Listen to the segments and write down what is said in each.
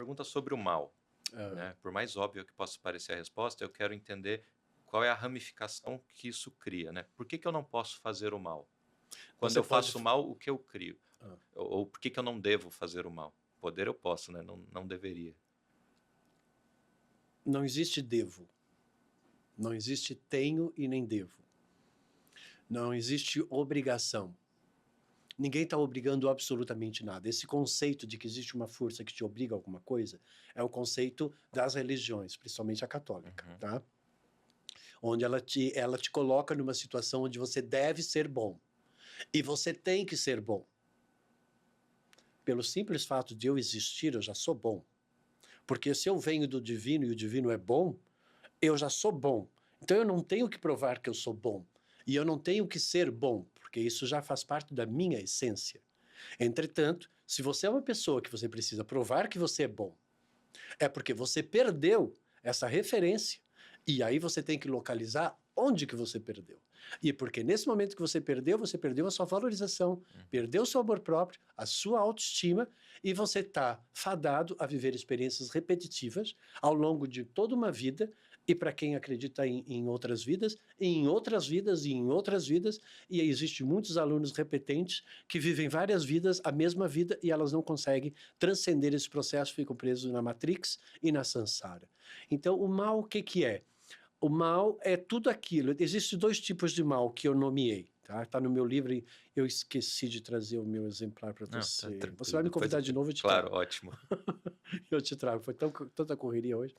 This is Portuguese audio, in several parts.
pergunta sobre o mal, né? Por mais óbvio que possa parecer a resposta, eu quero entender qual é a ramificação que isso cria, né? Por que que eu não posso fazer o mal? Quando Você eu pode... faço o mal, o que eu crio? Ah. Ou por que que eu não devo fazer o mal? Poder eu posso, né? Não deveria. Não existe devo. Não existe tenho e nem devo. Não existe obrigação. Ninguém está obrigando absolutamente nada. Esse conceito de que existe uma força que te obriga a alguma coisa é o conceito das religiões, principalmente a católica, Uhum. tá? Onde ela te coloca numa situação onde você deve ser bom. E você tem que ser bom. Pelo simples fato de eu existir, eu já sou bom. Porque se eu venho do divino e o divino é bom, eu já sou bom. Então eu não tenho que provar que eu sou bom. E eu não tenho que ser bom, porque isso já faz parte da minha essência. Entretanto, se você é uma pessoa que você precisa provar que você é bom, é porque você perdeu essa referência. E aí você tem que localizar onde que você perdeu. E porque nesse momento que você perdeu a sua valorização, perdeu o seu amor próprio, a sua autoestima, e você está fadado a viver experiências repetitivas ao longo de toda uma vida, e para quem acredita em outras vidas, e em outras vidas, e em outras vidas, e existem muitos alunos repetentes que vivem várias vidas, a mesma vida, e elas não conseguem transcender esse processo, ficam presos na Matrix e na Sansara. Então, o mal, o que que é? O mal é tudo aquilo. Existem dois tipos de mal que eu nomeei. Tá no meu livro, e eu esqueci de trazer o meu exemplar para Não, tá você. Você tranquilo. vai me Depois convidar de novo, eu te Claro, trago. ótimo. Eu te trago. Foi tanta correria hoje,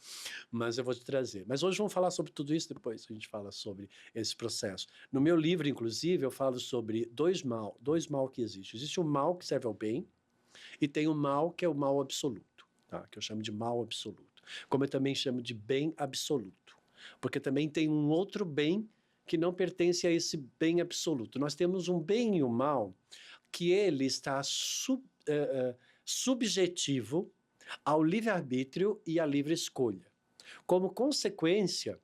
mas eu vou te trazer. Mas hoje vamos falar sobre tudo isso, depois a gente fala sobre esse processo. No meu livro, inclusive, eu falo sobre dois mal que existem. Existe o mal que serve ao bem e tem o mal que é o mal absoluto, tá? Que eu chamo de mal absoluto. Como eu também chamo de bem absoluto. Porque também tem um outro bem que não pertence a esse bem absoluto. Nós temos um bem e o mal que ele está subjetivo ao livre-arbítrio e à livre escolha. Como consequência,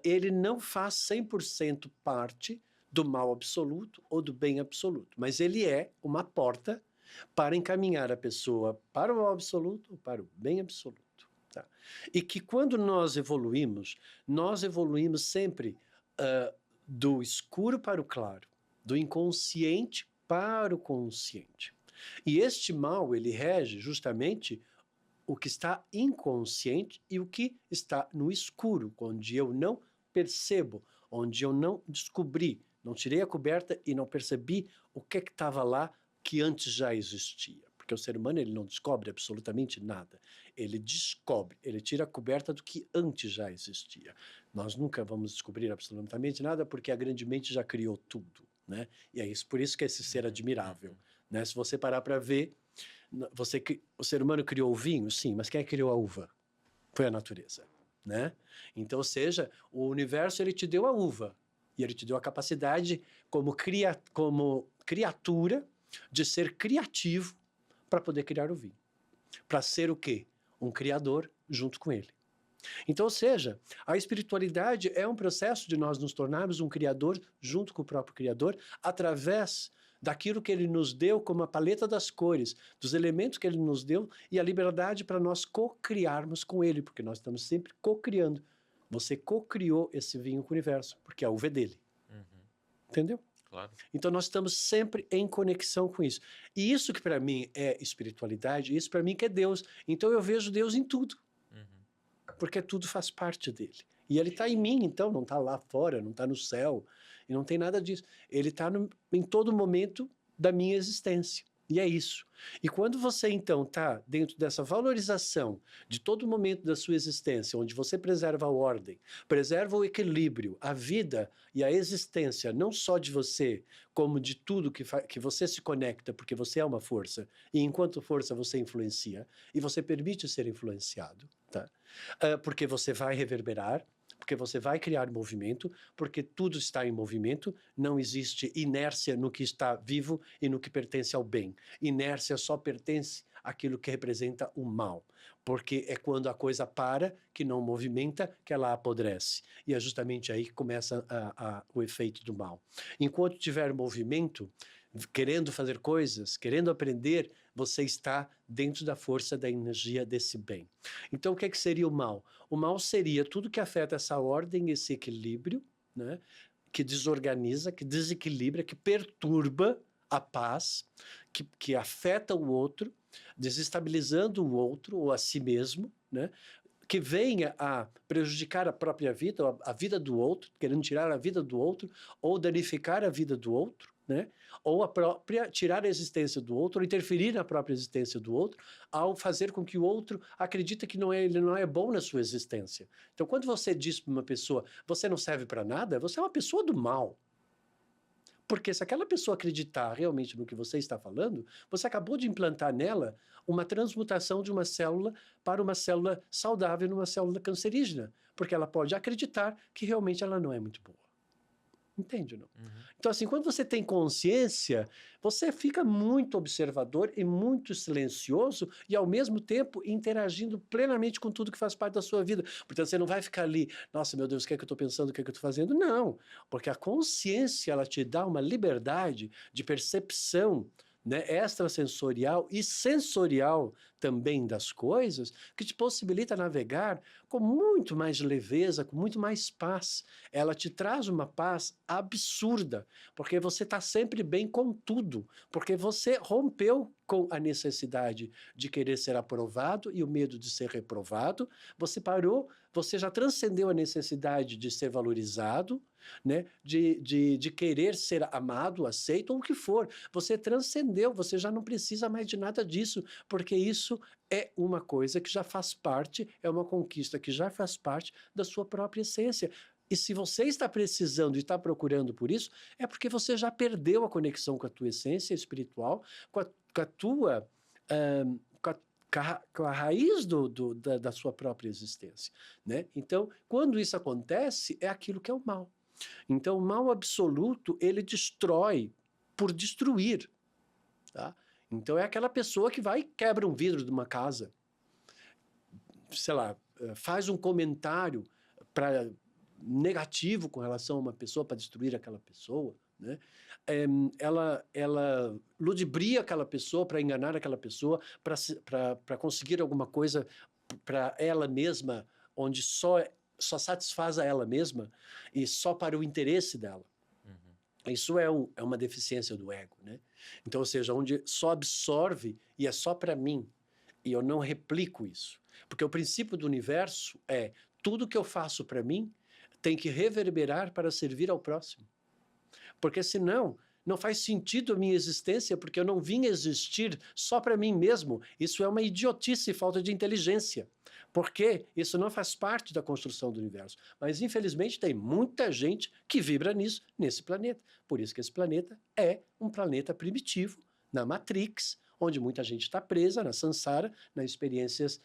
ele não faz 100% parte do mal absoluto ou do bem absoluto, mas ele é uma porta para encaminhar a pessoa para o mal absoluto ou para o bem absoluto. Tá? E que quando nós evoluímos sempre do escuro para o claro, do inconsciente para o consciente. E este mal, ele rege justamente o que está inconsciente e o que está no escuro, onde eu não percebo, onde eu não descobri, não tirei a coberta e não percebi o que estava lá que antes já existia. Porque o ser humano ele não descobre absolutamente nada. Ele descobre, ele tira a coberta do que antes já existia. Nós nunca vamos descobrir absolutamente nada porque a grande mente já criou tudo. Né? E é isso, por isso que é esse ser admirável. Né? Se você parar para ver, o ser humano criou o vinho? Sim, mas quem é que criou a uva? Foi a natureza, né? Então, ou seja, o universo ele te deu a uva e ele te deu a capacidade como criatura de ser criativo para poder criar o vinho. Para ser o quê? Um criador junto com ele. Então, ou seja, a espiritualidade é um processo de nós nos tornarmos um criador junto com o próprio Criador, através daquilo que ele nos deu como a paleta das cores, dos elementos que ele nos deu e a liberdade para nós co-criarmos com ele, porque nós estamos sempre co-criando. Você co-criou esse vinho com o universo, porque a uva é dele. Entendeu? Claro. Então nós estamos sempre em conexão com isso. E isso que para mim é espiritualidade, isso para mim que é Deus. Então eu vejo Deus em tudo. Porque tudo faz parte dele. E ele está em mim, então, não está lá fora, não está no céu, e não tem nada disso. Ele está em todo momento da minha existência. E é isso. E quando você, então, está dentro dessa valorização de todo momento da sua existência, onde você preserva a ordem, preserva o equilíbrio, a vida e a existência, não só de você, como de tudo que você se conecta, porque você é uma força, e enquanto força você influencia, e você permite ser influenciado, tá? Porque você vai reverberar, porque você vai criar movimento, porque tudo está em movimento, não existe inércia no que está vivo e no que pertence ao bem. Inércia só pertence àquilo que representa o mal, porque é quando a coisa para, que não movimenta, que ela apodrece. E é justamente aí que começa o efeito do mal. Enquanto tiver movimento, querendo fazer coisas, querendo aprender, você está dentro da força da energia desse bem. Então, o que é que seria o mal? O mal seria tudo que afeta essa ordem, esse equilíbrio, né? Que desorganiza, que desequilibra, que perturba a paz, que afeta o outro, desestabilizando o outro ou a si mesmo, né? Que venha a prejudicar a própria vida, a vida do outro, querendo tirar a vida do outro, ou danificar a vida do outro, né? Ou a própria tirar a existência do outro, ou interferir na própria existência do outro, ao fazer com que o outro acredite que ele não é bom na sua existência. Então, quando você diz para uma pessoa, você não serve para nada, você é uma pessoa do mal. Porque se aquela pessoa acreditar realmente no que você está falando, você acabou de implantar nela uma transmutação de uma célula para uma célula saudável numa célula cancerígena. Porque ela pode acreditar que realmente ela não é muito boa. Entende, não? Uhum. Então, assim, quando você tem consciência, você fica muito observador e muito silencioso e, ao mesmo tempo, interagindo plenamente com tudo que faz parte da sua vida. Portanto, você não vai ficar ali, nossa, meu Deus, o que é que eu estou pensando, o que é que eu estou fazendo? Não, porque a consciência, ela te dá uma liberdade de percepção, né, extrasensorial e sensorial também das coisas, que te possibilita navegar com muito mais leveza, com muito mais paz. Ela te traz uma paz absurda, porque você está sempre bem com tudo, porque você rompeu com a necessidade de querer ser aprovado e o medo de ser reprovado, você parou, você já transcendeu a necessidade de ser valorizado, né? de querer ser amado, aceito, ou o que for. Você transcendeu, você já não precisa mais de nada disso, porque isso é uma coisa que já faz parte, é uma conquista que já faz parte da sua própria essência. E se você está precisando e está procurando por isso, é porque você já perdeu a conexão com a tua essência espiritual, com a tua... com a raiz da sua própria existência, né? Então, quando isso acontece, é aquilo que é o mal. Então, o mal absoluto, ele destrói por destruir, tá? Então, é aquela pessoa que vai e quebra um vidro de uma casa, sei lá, faz um comentário negativo com relação a uma pessoa para destruir aquela pessoa, né? Ela ludibria aquela pessoa para enganar aquela pessoa, para conseguir alguma coisa para ela mesma, onde só satisfaz a ela mesma e só para o interesse dela. Uhum. Isso é uma deficiência do ego, né? Então, ou seja, onde só absorve e é só para mim, e eu não replico isso. Porque o princípio do universo é tudo que eu faço para mim tem que reverberar para servir ao próximo. Porque senão não faz sentido a minha existência, porque eu não vim existir só para mim mesmo. Isso é uma idiotice e falta de inteligência. Porque isso não faz parte da construção do universo. Mas, infelizmente, tem muita gente que vibra nisso, nesse planeta. Por isso que esse planeta é um planeta primitivo, na Matrix, onde muita gente está presa, na Sansara, nas experiências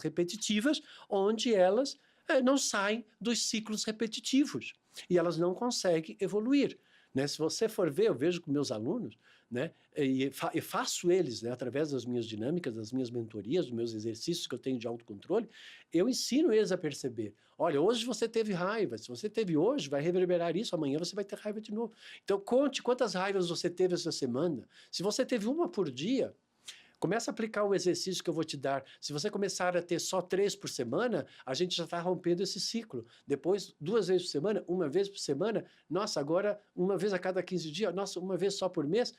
repetitivas, onde elas não saem dos ciclos repetitivos. E elas não conseguem evoluir. Né? Se você for ver, eu vejo com meus alunos, né? e faço eles, né? Através das minhas dinâmicas, das minhas mentorias, dos meus exercícios que eu tenho de autocontrole, eu ensino eles a perceber. Olha, hoje você teve raiva, se você teve hoje, vai reverberar isso, amanhã você vai ter raiva de novo. Então, conte quantas raivas você teve essa semana. Se você teve uma por dia, começa a aplicar o exercício que eu vou te dar. Se você começar a ter só 3 por semana, a gente já está rompendo esse ciclo. Depois, 2 vezes por semana, 1 vez por semana, nossa, agora 1 vez a cada 15 dias, nossa, 1 vez só por mês.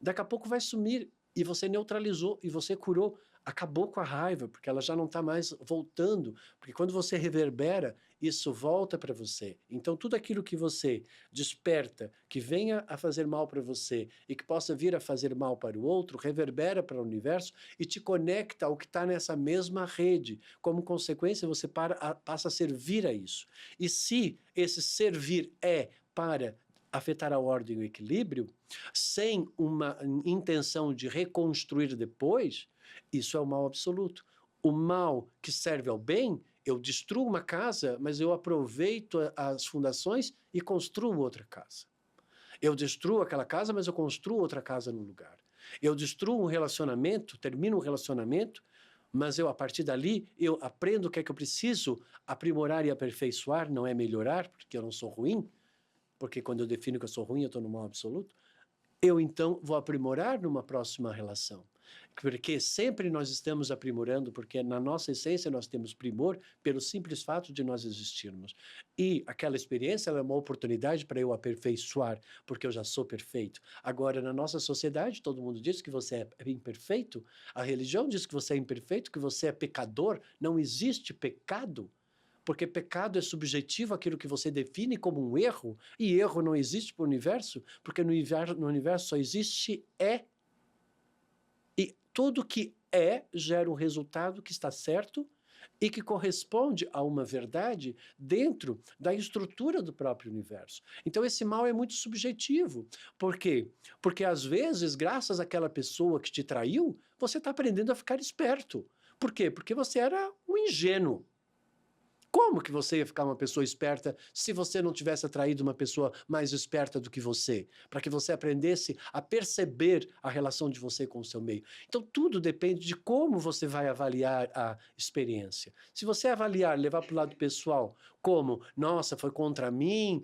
Daqui a pouco vai sumir e você neutralizou e você curou. Acabou com a raiva, porque ela já não está mais voltando. Porque quando você reverbera, isso volta para você. Então, tudo aquilo que você desperta, que venha a fazer mal para você e que possa vir a fazer mal para o outro, reverbera para o universo e te conecta ao que está nessa mesma rede. Como consequência, você passa a servir a isso. E se esse servir é para afetar a ordem e o equilíbrio, sem uma intenção de reconstruir depois, isso é o mal absoluto. O mal que serve ao bem, eu destruo uma casa, mas eu aproveito as fundações e construo outra casa. Eu destruo aquela casa, mas eu construo outra casa no lugar. Eu destruo um relacionamento, termino um relacionamento, mas a partir dali, eu aprendo o que é que eu preciso aprimorar e aperfeiçoar, não é melhorar, porque eu não sou ruim, porque quando eu defino que eu sou ruim, eu estou no mal absoluto. eu então vou aprimorar numa próxima relação. Porque sempre nós estamos aprimorando, porque na nossa essência nós temos primor pelo simples fato de nós existirmos. E aquela experiência ela é uma oportunidade para eu aperfeiçoar, porque eu já sou perfeito. Agora, na nossa sociedade, todo mundo diz que você é imperfeito, a religião diz que você é imperfeito, que você é pecador, não existe pecado. Porque pecado é subjetivo, aquilo que você define como um erro, e erro não existe para o universo, porque no universo só existe e tudo que gera um resultado que está certo e que corresponde a uma verdade dentro da estrutura do próprio universo. Então esse mal é muito subjetivo. Por quê? Porque às vezes, graças àquela pessoa que te traiu, você está aprendendo a ficar esperto. Por quê? Porque você era um ingênuo. Como que você ia ficar uma pessoa esperta se você não tivesse atraído uma pessoa mais esperta do que você? Para que você aprendesse a perceber a relação de você com o seu meio. Então, tudo depende de como você vai avaliar a experiência. Se você avaliar, levar para o lado pessoal, como, nossa, foi contra mim,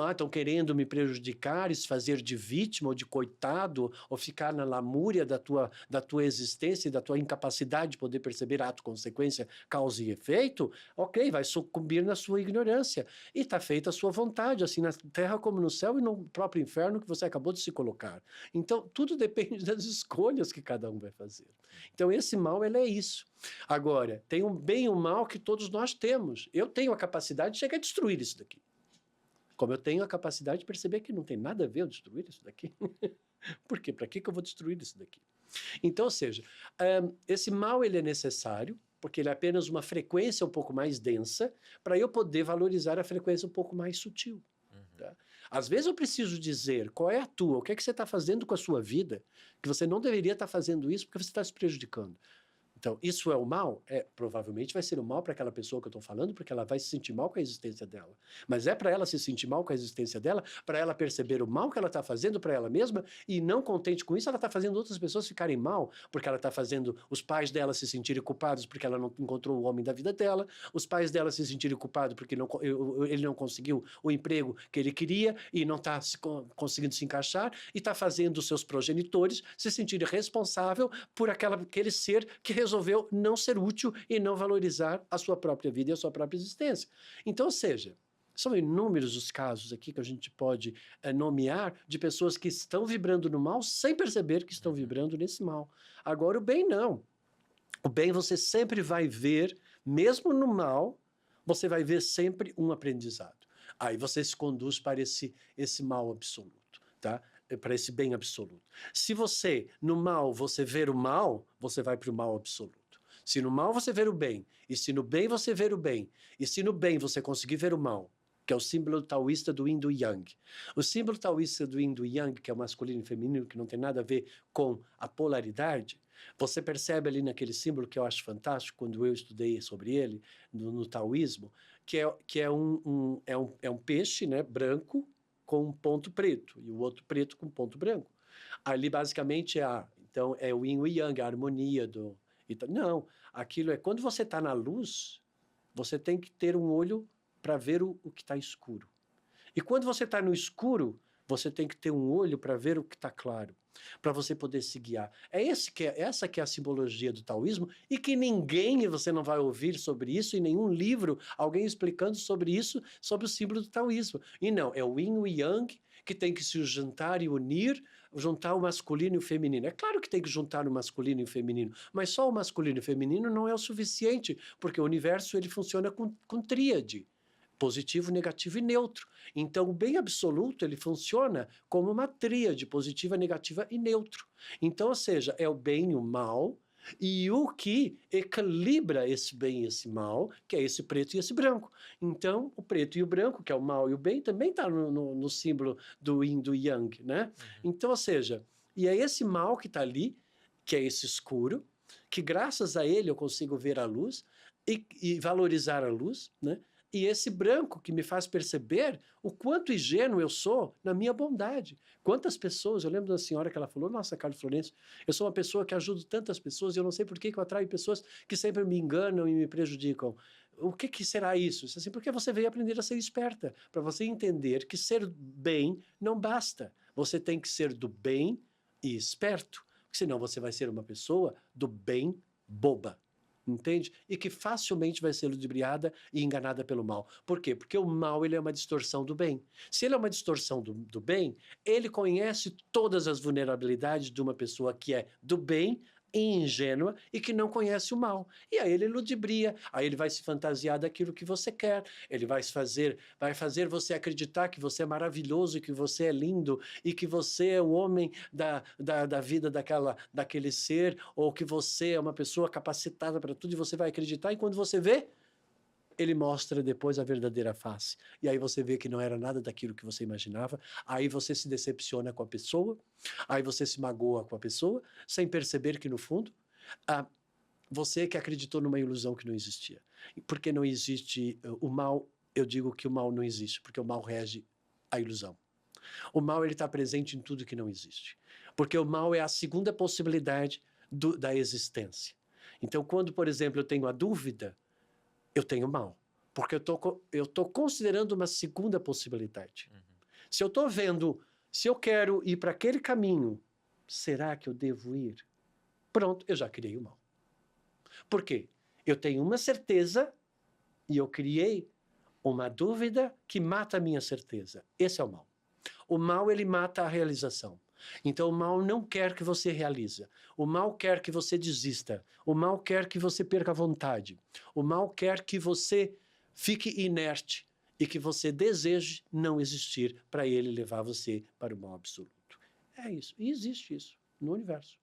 estão querendo me prejudicar, se fazer de vítima ou de coitado, ou ficar na lamúria da tua existência e da tua incapacidade de poder perceber ato, consequência, causa e efeito, ok, vai sucumbir na sua ignorância. E está feita a sua vontade, assim na terra como no céu e no próprio inferno que você acabou de se colocar. Então, tudo depende das escolhas que cada um vai fazer. Então, esse mal, ele é isso. Agora, tem um bem e um mal que todos nós temos. Eu tenho a capacidade de chegar a destruir isso daqui. Como eu tenho a capacidade de perceber que não tem nada a ver eu destruir isso daqui. Por quê? Para que eu vou destruir isso daqui? Então, ou seja, esse mal ele é necessário, porque ele é apenas uma frequência um pouco mais densa, para eu poder valorizar a frequência um pouco mais sutil. Tá? Às vezes eu preciso dizer qual é a tua, o que é que você está fazendo com a sua vida, que você não deveria estar fazendo isso porque você está se prejudicando. Então, isso é o mal? Provavelmente vai ser o mal para aquela pessoa que eu estou falando, porque ela vai se sentir mal com a existência dela. Mas é para ela se sentir mal com a existência dela, para ela perceber o mal que ela está fazendo para ela mesma, e não contente com isso, ela está fazendo outras pessoas ficarem mal, porque ela está fazendo os pais dela se sentirem culpados porque ela não encontrou o homem da vida dela, os pais dela se sentirem culpados porque ele não conseguiu o emprego que ele queria e não está conseguindo se encaixar, e está fazendo os seus progenitores se sentirem responsável por aquele ser que resolveu não ser útil e não valorizar a sua própria vida e a sua própria existência. Então, ou seja, são inúmeros os casos aqui que a gente pode nomear de pessoas que estão vibrando no mal sem perceber que estão vibrando nesse mal. Agora, o bem não. O bem você sempre vai ver, mesmo no mal, você vai ver sempre um aprendizado. Aí você se conduz para esse mal absoluto, tá? Para esse bem absoluto. Se você, no mal, você ver o mal, você vai para o mal absoluto. Se no mal você ver o bem, e se no bem você ver o bem, e se no bem você conseguir ver o mal, que é o símbolo taoísta do Yin do Yang. O símbolo taoísta do Yin do Yang, que é o masculino e feminino, que não tem nada a ver com a polaridade, você percebe ali naquele símbolo que eu acho fantástico, quando eu estudei sobre ele, no taoísmo, que é um peixe, né, branco, com um ponto preto, e o outro preto com ponto branco. Ali, basicamente, então, é o yin e o yang, a harmonia do... Não, aquilo é... Quando você está na luz, você tem que ter um olho para ver o que está escuro. E quando você está no escuro, você tem que ter um olho para ver o que está claro, para você poder se guiar. Essa que é a simbologia do taoísmo, e que ninguém, você não vai ouvir sobre isso em nenhum livro, alguém explicando sobre isso, sobre o símbolo do taoísmo. E não, é o yin e o yang que tem que se juntar e unir, juntar o masculino e o feminino. É claro que tem que juntar o masculino e o feminino, mas só o masculino e o feminino não é o suficiente, porque o universo ele funciona com tríade. Positivo, negativo e neutro. Então, o bem absoluto, ele funciona como uma tríade, positiva, negativa e neutro. Então, ou seja, é o bem e o mal, e o que equilibra esse bem e esse mal, que é esse preto e esse branco. Então, o preto e o branco, que é o mal e o bem, também está no símbolo do yin, do yang, né? Então, ou seja, e é esse mal que está ali, que é esse escuro, que graças a ele eu consigo ver a luz e valorizar a luz, né? E esse branco que me faz perceber o quanto ingênuo eu sou na minha bondade. Quantas pessoas, eu lembro da senhora que ela falou, nossa, Carlos Florencio, eu sou uma pessoa que ajudo tantas pessoas e eu não sei por que eu atraio pessoas que sempre me enganam e me prejudicam. O que será isso? Isso assim, porque você veio aprender a ser esperta, para você entender que ser bem não basta. você tem que ser do bem e esperto, senão você vai ser uma pessoa do bem boba. Entende? E que facilmente vai ser ludibriada e enganada pelo mal. Por quê? Porque o mal ele é uma distorção do bem. Se ele é uma distorção do bem, ele conhece todas as vulnerabilidades de uma pessoa que é do bem e ingênua e que não conhece o mal. E aí ele ludibria, aí ele vai se fantasiar daquilo que você quer, ele vai fazer você acreditar que você é maravilhoso, que você é lindo e que você é o homem da vida daquele ser, ou que você é uma pessoa capacitada para tudo e você vai acreditar, e quando você vê, ele mostra depois a verdadeira face. E aí você vê que não era nada daquilo que você imaginava, aí você se decepciona com a pessoa, aí você se magoa com a pessoa, sem perceber que no fundo, você que acreditou numa ilusão que não existia. Porque não existe o mal, eu digo que o mal não existe, porque o mal rege a ilusão. O mal ele está presente em tudo que não existe. Porque o mal é a segunda possibilidade da existência. Então, quando, por exemplo, eu tenho a dúvida, eu tenho mal. Porque eu tô considerando uma segunda possibilidade. Se eu estou vendo, se eu quero ir para aquele caminho, será que eu devo ir? Pronto, eu já criei o mal. Por quê? Eu tenho uma certeza e eu criei uma dúvida que mata a minha certeza. Esse é o mal. O mal, ele mata a realização. Então, o mal não quer que você realize. O mal quer que você desista. O mal quer que você perca a vontade. O mal quer que você fique inerte e que você deseje não existir para ele levar você para o mal absoluto. É isso. E existe isso no universo.